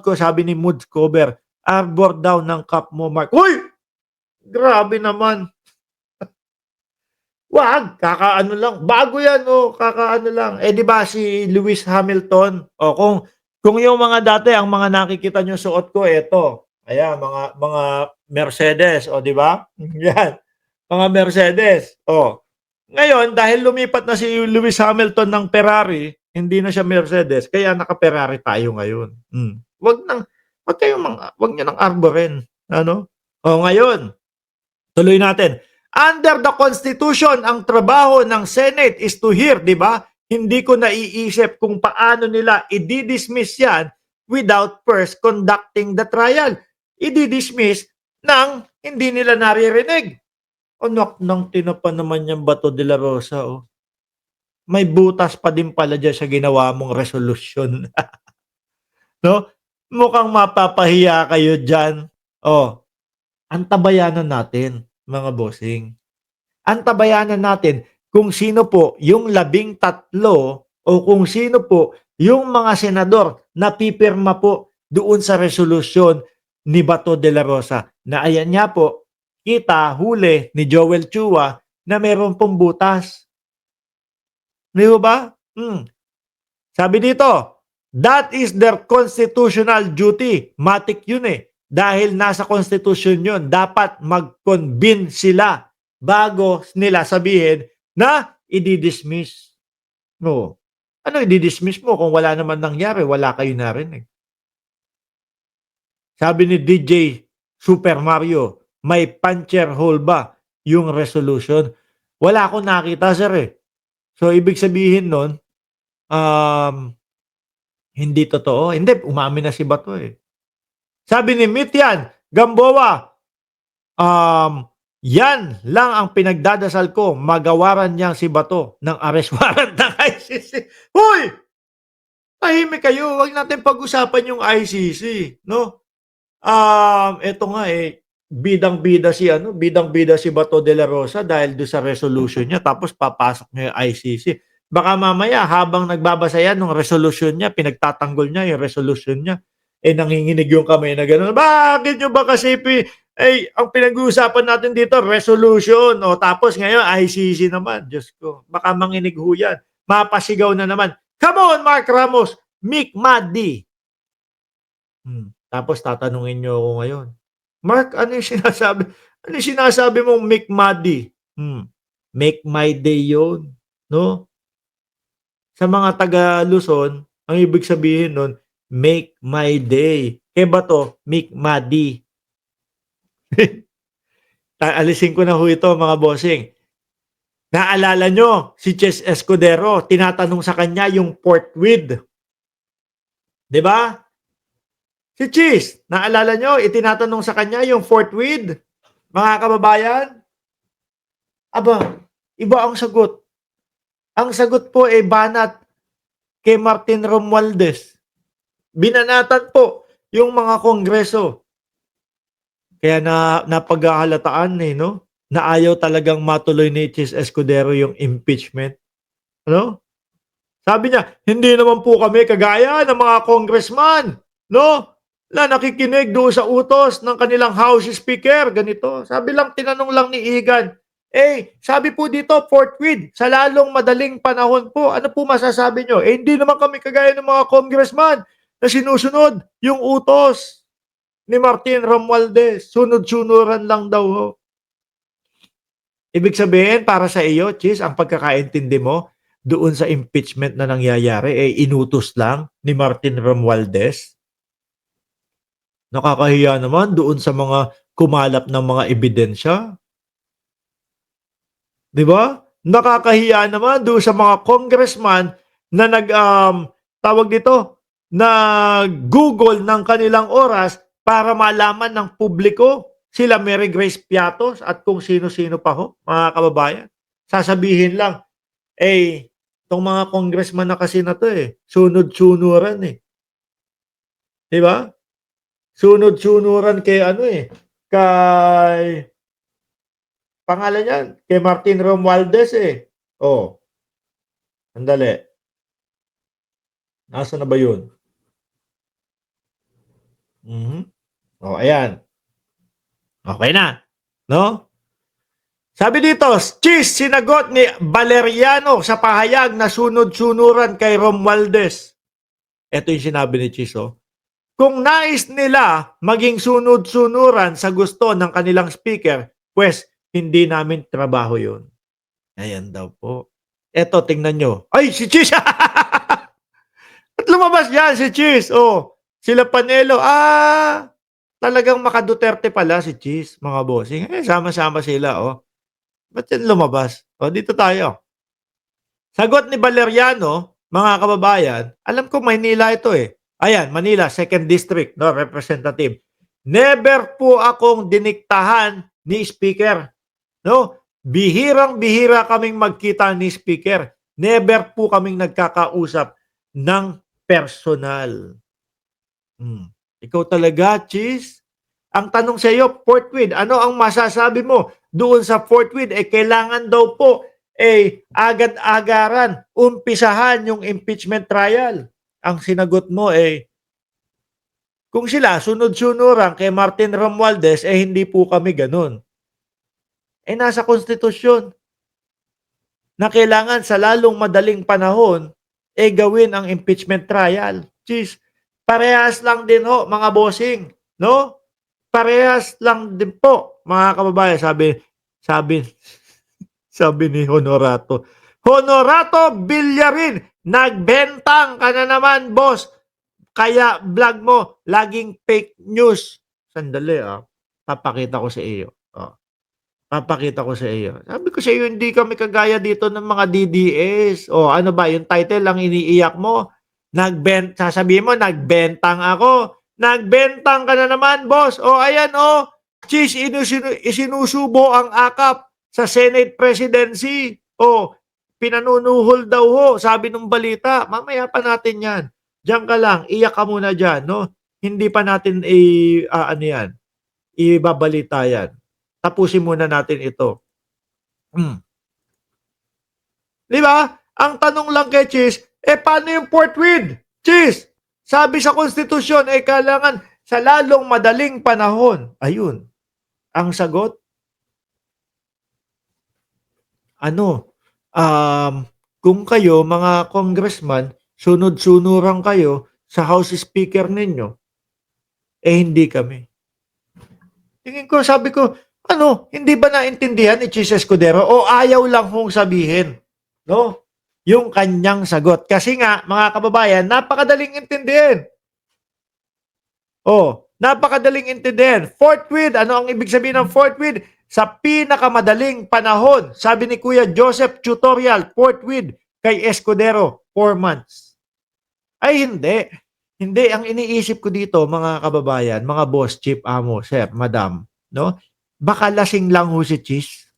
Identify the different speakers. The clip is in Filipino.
Speaker 1: ko, sabi ni Moods Cover, arbor daw ng cup mo, Mark. Uy! Grabe naman. Wag, kakaano lang. Bago yan, oh, kakaano lang. Eh, 'di ba si Lewis Hamilton, oh, kung yung mga dati ang mga nakikita niyo suot ko eto, ayan mga Mercedes, oh, 'di ba? Yan, mga Mercedes, oh. Ngayon dahil lumipat na si Lewis Hamilton ng Ferrari, hindi na siya Mercedes, kaya naka-Ferrari tayo ngayon. Wag niyo ng arborin, ano? Oh, ngayon, tuloy natin. Under the Constitution, ang trabaho ng Senate is to hear, di ba? Hindi ko naiisip kung paano nila i-dismiss yan without first conducting the trial. I-dismiss nang hindi nila naririnig. Anak ng tinapa naman yung Bato de la Rosa, oh. May butas pa din pala dyan sa ginawa mong resolusyon. No? Mukhang mapapahiya kayo dyan. Oh, antabayanan natin, mga bossing. Antabayanan natin kung sino po yung 13 o kung sino po yung mga senador na pipirma po doon sa resolusyon ni Bato de la Rosa na ayan nga po, kita, huli ni Joel Chua na meron pong butas. Di ba? Sabi dito, that is their constitutional duty. Matik yun eh. Dahil nasa constitution yun, dapat mag-convene sila bago nila sabihin na i-dismiss. No. Ano i-dismiss mo kung wala naman nangyari, wala kayo narinig. Sabi ni DJ Super Mario, may puncher hole ba yung resolution? Wala akong nakita, sir eh. So, ibig sabihin nun, hindi totoo. Hindi, umamin na si Bato eh. Sabi ni Mityan Gamboa, yan lang ang pinagdadasal ko, magawaran niyang si Bato ng arrest warrant ng ICC. Hoy! Tahimik kayo, wag natin pag-usapan yung ICC, no? Eto nga eh, bidang-bida si Bato de la Rosa dahil do sa resolution niya tapos papasok niya yung ICC. Baka mamaya habang nagbabasa yan ng resolution niya, pinagtatanggol niya yung resolution niya, eh nanginginig yung kamay na gano'n. Bakit nyo ba kasi ang pinag-uusapan natin dito, resolution, o tapos ngayon ICC naman. Diyos ko, baka manginig ho yan. Mapasigaw na naman. Come on, Mark Ramos, Mick Maddi. Tapos tatanungin niyo ako ngayon, Mark, ano yung sinasabi? Ano yung sinasabi mong Mick Maddi? Make my day yun, no? Sa mga taga Luzon, ang ibig sabihin nun, make my day. Kaya ba to, Mick Maddi? Alisin ko na ho ito, mga bossing. Naalala nyo, si Ches Escudero, tinatanong sa kanya yung Portweed. Diba? Si Cheese, naalala nyo, itinatanong sa kanya yung Portweed. Mga kababayan, aba, iba ang sagot. Ang sagot po ay banat kay Martin Romualdez. Binanatan po yung mga kongreso. Kaya napaghahalataan no? Na ayaw talagang matuloy ni Cheese Escudero yung impeachment. Ano? Sabi niya, hindi naman po kami kagaya ng mga congressman, no? Na nakikinig doon sa utos ng kanilang House Speaker, ganito. Sabi lang, tinanong lang ni Igan, sabi po dito, forthwith, sa lalong madaling panahon po, ano po masasabi nyo? Hindi naman kami kagaya ng mga congressman na sinusunod yung utos ni Martin Romualdez. Sunod-sunuran lang daw ho. Ibig sabihin, para sa iyo, Chis, ang pagkakaintindi mo, doon sa impeachment na nangyayari, inutos lang ni Martin Romualdez. Nakakahiya naman doon sa mga kumalap ng mga ebidensya. Di ba? Nakakahiya naman doon sa mga congressman na tawag dito, nag-google ng kanilang oras para malaman ng publiko sila Mary Grace Piatos at kung sino-sino pa ho, mga kababayan. Sasabihin lang, itong mga congressman na kasi na to sunod-sunuran Di ba? Sunod-sunuran kay kay pangalan niyan, kay Martin Romualdez Andali. Nasaan na ba yun? Mhm. O, ayan. Okay na. No? Sabi dito, Cheese, sinagot ni Valeriano sa pahayag na sunod-sunuran kay Romualdez. Ito yung sinabi ni Cheese, oh. Kung nais nila maging sunod-sunuran sa gusto ng kanilang speaker, pues hindi namin trabaho yun. Ayan daw po. Eto, tingnan nyo. Ay, si Cheese! At lumabas yan si Cheese. Oh, sila Panelo. Talagang maka-Duterte pala si Cheese, mga bossing. Sama-sama sila, oh. Ba't yan lumabas? O, dito tayo. Sagot ni Valeriano, mga kababayan, alam ko Maynila ito eh. Ayan, Manila, 2nd District, no, representative. Never po akong diniktahan ni Speaker. No? Bihirang-bihira kaming magkita ni Speaker. Never po kaming nagkakausap ng personal. Ikaw talaga, Cheese? Ang tanong sa iyo, forthwith, ano ang masasabi mo doon sa forthwith? Kailangan daw po agad-agaran, umpisahan yung impeachment trial. Ang sinagot mo kung sila sunod-sunuran kay Martin Romualdez, hindi po kami ganun. Nasa konstitusyon na kailangan sa lalong madaling panahon, gawin ang impeachment trial. Cheese, parehas lang din ho, mga bossing. No? Parehas lang din po, mga kababayan. Sabi, sabi ni Honorato. Honorato Villarin, nagbentang ka na naman, boss. Kaya vlog mo, laging fake news. Sandali, papakita ko sa iyo. Papakita ko sa iyo. Sabi ko sa iyo, hindi kami kagaya dito ng mga DDS. Ano ba, yung title lang iniiyak mo? Sasabihin mo, nagbentang ako. Nagbentang ka na naman, boss. Ayan, Cheese, isinusubo ang akap sa Senate presidency. Pinanunuhol daw ho, sabi ng balita. Mamaya pa natin yan. Diyan ka lang, iyak ka muna dyan, no? Hindi pa natin ibabalita yan. Tapusin muna natin ito. Di ba? Ang tanong lang kay Cheese, paano yung forthwith? Cheese, sabi sa konstitusyon, kailangan sa lalong madaling panahon. Ayun. Ang sagot, kung kayo, mga congressman, sunod-sunuran kayo sa House Speaker ninyo, hindi kami. Tingin ko, sabi ko, hindi ba naintindihan ni Cheese Escudero o ayaw lang hong sabihin, no? Yung kanyang sagot. Kasi nga, mga kababayan, napakadaling intindihin. Napakadaling intindihin. Forthwith, ano ang ibig sabihin ng forthwith? Sa pinakamadaling panahon, sabi ni Kuya Joseph Tutorial, forthwith kay Escudero, 4 months. Ay, hindi. Hindi, ang iniisip ko dito, mga kababayan, mga boss, chief, amo, sir, madam, no? Baka lasing lang ho si Cheese.